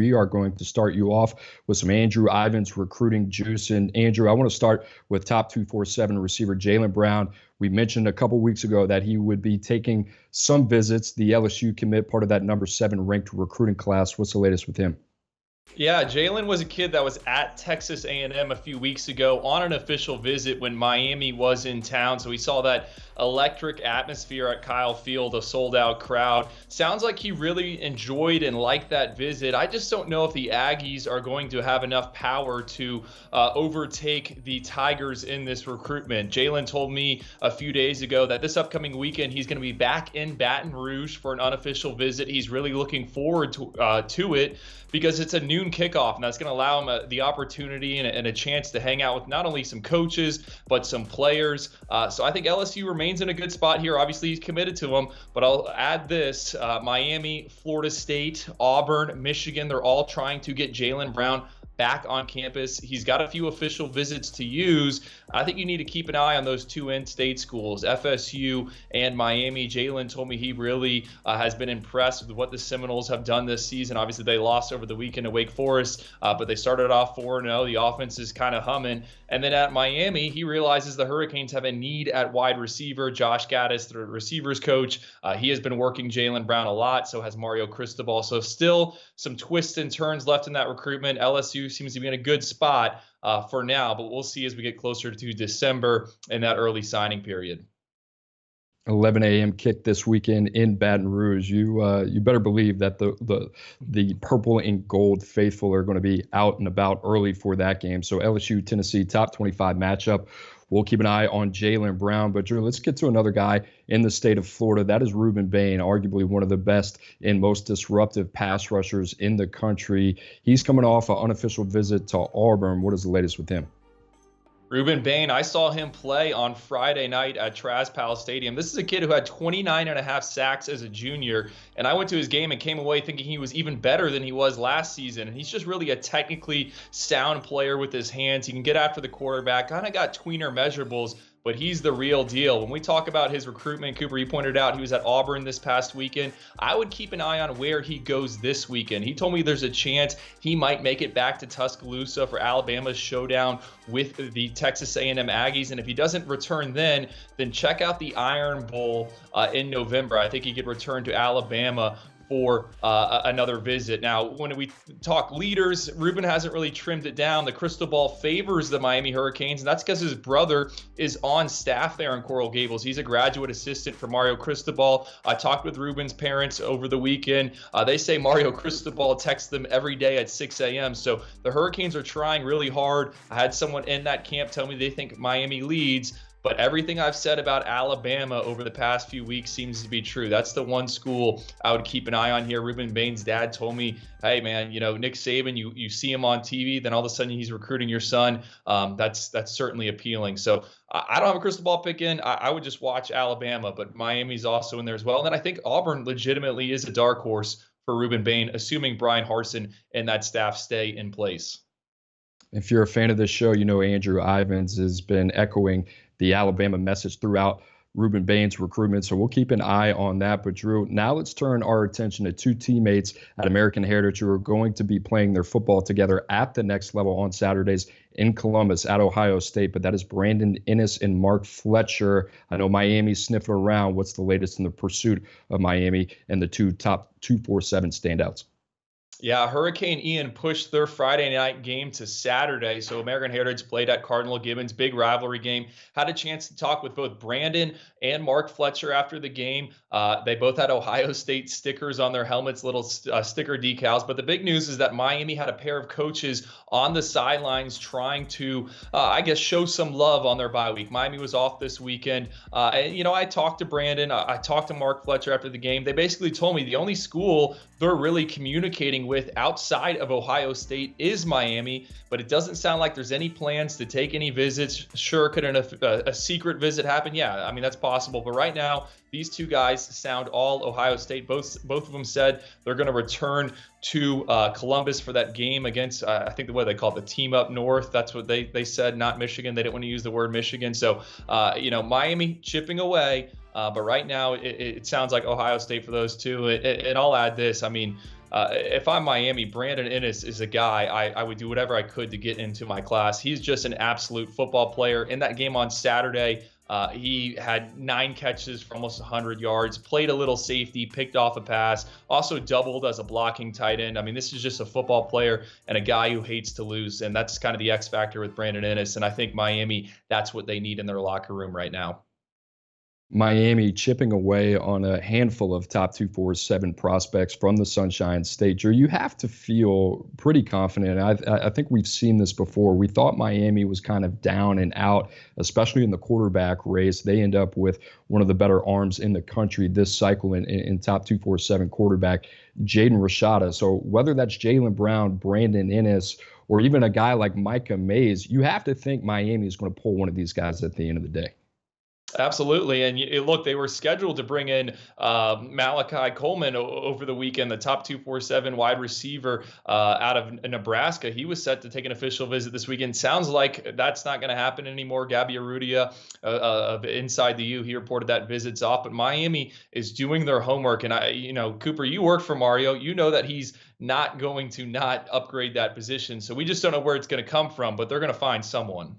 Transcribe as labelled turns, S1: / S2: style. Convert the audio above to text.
S1: we are going to start you off with some Andrew Ivins recruiting juice. And Andrew, I want to start with top 247 receiver Jalen Brown. We mentioned a couple weeks ago that he would be taking some visits. The LSU commit, part of that number 7 ranked recruiting class. What's the latest with him?
S2: Yeah, Jalen was a kid that was at Texas A&M a few weeks ago on an official visit when Miami was in town. So we saw that electric atmosphere at Kyle Field, a sold-out crowd. Sounds like he really enjoyed and liked that visit. I just don't know if the Aggies are going to have enough power to overtake the Tigers in this recruitment. Jalen told me a few days ago that this upcoming weekend he's going to be back in Baton Rouge for an unofficial visit. He's really looking forward to it because it's a noon kickoff, and that's going to allow him the opportunity and a chance to hang out with not only some coaches but some players. So I think LSU remains in a good spot here. Obviously, he's committed to them, but I'll add this. Miami, Florida State, Auburn, Michigan, they're all trying to get Jalen Brown back on campus. He's got a few official visits to use. I think you need to keep an eye on those two in-state schools, FSU and Miami. Jalen told me he really has been impressed with what the Seminoles have done this season. Obviously, they lost over the weekend to Wake Forest, but they started off 4-0. The offense is kind of humming. And then at Miami, he realizes the Hurricanes have a need at wide receiver. Josh Gaddis, the receivers coach, he has been working Jalen Brown a lot, so has Mario Cristobal. So still some twists and turns left in that recruitment. LSU seems to be in a good spot for now, but we'll see as we get closer to December and that early signing period.
S1: 11 a.m. kick this weekend in Baton Rouge. You better believe that the purple and gold faithful are going to be out and about early for that game. So LSU, Tennessee, top 25 matchup. We'll keep an eye on Jalen Brown. But, Drew, let's get to another guy in the state of Florida. That is Reuben Bain, arguably one of the best and most disruptive pass rushers in the country. He's coming off an unofficial visit to Auburn. What is the latest with him?
S2: Reuben Bain, I saw him play on Friday night at Traz Palace Stadium. This is a kid who had 29.5 sacks as a junior, and I went to his game and came away thinking he was even better than he was last season. And he's just really a technically sound player with his hands. He can get after the quarterback, kind of got tweener measurables, but he's the real deal. When we talk about his recruitment, Cooper, you pointed out he was at Auburn this past weekend. I would keep an eye on where he goes this weekend. He told me there's a chance he might make it back to Tuscaloosa for Alabama's showdown with the Texas A&M Aggies. And if he doesn't return then check out the Iron Bowl in November. I think he could return to Alabama for another visit. Now, when we talk leaders, Reuben hasn't really trimmed it down. The crystal ball favors the Miami Hurricanes, and that's because his brother is on staff there in Coral Gables. He's a graduate assistant for Mario Cristobal. I talked with Reuben's parents over the weekend. They say Mario Cristobal texts them every day at 6 a.m. So the Hurricanes are trying really hard. I had someone in that camp tell me they think Miami leads. But everything I've said about Alabama over the past few weeks seems to be true. That's the one school I would keep an eye on here. Reuben Bain's dad told me, hey, man, Nick Saban, you see him on TV, then all of a sudden he's recruiting your son. That's certainly appealing. So I don't have a crystal ball pick in. I would just watch Alabama, but Miami's also in there as well. And then I think Auburn legitimately is a dark horse for Reuben Bain, assuming Brian Harsin and that staff stay in place.
S1: If you're a fan of this show, Andrew Ivins has been echoing the Alabama message throughout Reuben Bain's recruitment. So we'll keep an eye on that. But Drew, now let's turn our attention to two teammates at American Heritage who are going to be playing their football together at the next level on Saturdays in Columbus at Ohio State. But that is Brandon Inniss and Mark Fletcher. I know Miami's sniffing around. What's the latest in the pursuit of Miami and the two top 247 standouts?
S2: Yeah, Hurricane Ian pushed their Friday night game to Saturday. So American Heritage played at Cardinal Gibbons, big rivalry game. Had a chance to talk with both Brandon and Mark Fletcher after the game. They both had Ohio State stickers on their helmets, little sticker decals. But the big news is that Miami had a pair of coaches on the sidelines trying to, show some love on their bye week. Miami was off this weekend. I talked to Brandon. I talked to Mark Fletcher after the game. They basically told me the only school they're really communicating with outside of Ohio State is Miami, but it doesn't sound like there's any plans to take any visits. Sure, could a secret visit happen? Yeah, I mean, that's possible. But right now, these two guys sound all Ohio State. Both of them said they're going to return to Columbus for that game against, I think the way they call it, the team up north. That's what they said, not Michigan. They didn't want to use the word Michigan. So, Miami chipping away. But right now, it sounds like Ohio State for those two. And I'll add this. I mean, If I'm Miami, Brandon Inniss is a guy I would do whatever I could to get into my class. He's just an absolute football player. In that game on Saturday, he had 9 catches for almost 100 yards, played a little safety, picked off a pass, also doubled as a blocking tight end. I mean, this is just a football player and a guy who hates to lose, and that's kind of the X factor with Brandon Inniss. And I think Miami, that's what they need in their locker room right now.
S1: Miami chipping away on a handful of top 247 prospects from the Sunshine State. Drew, you have to feel pretty confident. I think we've seen this before. We thought Miami was kind of down and out, especially in the quarterback race. They end up with one of the better arms in the country this cycle in top 247 quarterback, Jaden Rashada. So whether that's Jalen Brown, Brandon Inniss, or even a guy like Micah Mays, you have to think Miami is going to pull one of these guys at the end of the day.
S2: Absolutely. And look, they were scheduled to bring in Malachi Coleman over the weekend, the top 247 wide receiver out of Nebraska. He was set to take an official visit this weekend. Sounds like that's not going to happen anymore. Gabby Arrudia of Inside the U, he reported that visit's off. But Miami is doing their homework. And, Cooper, you work for Mario. You know that he's not going to not upgrade that position. So we just don't know where it's going to come from, but they're going to find someone.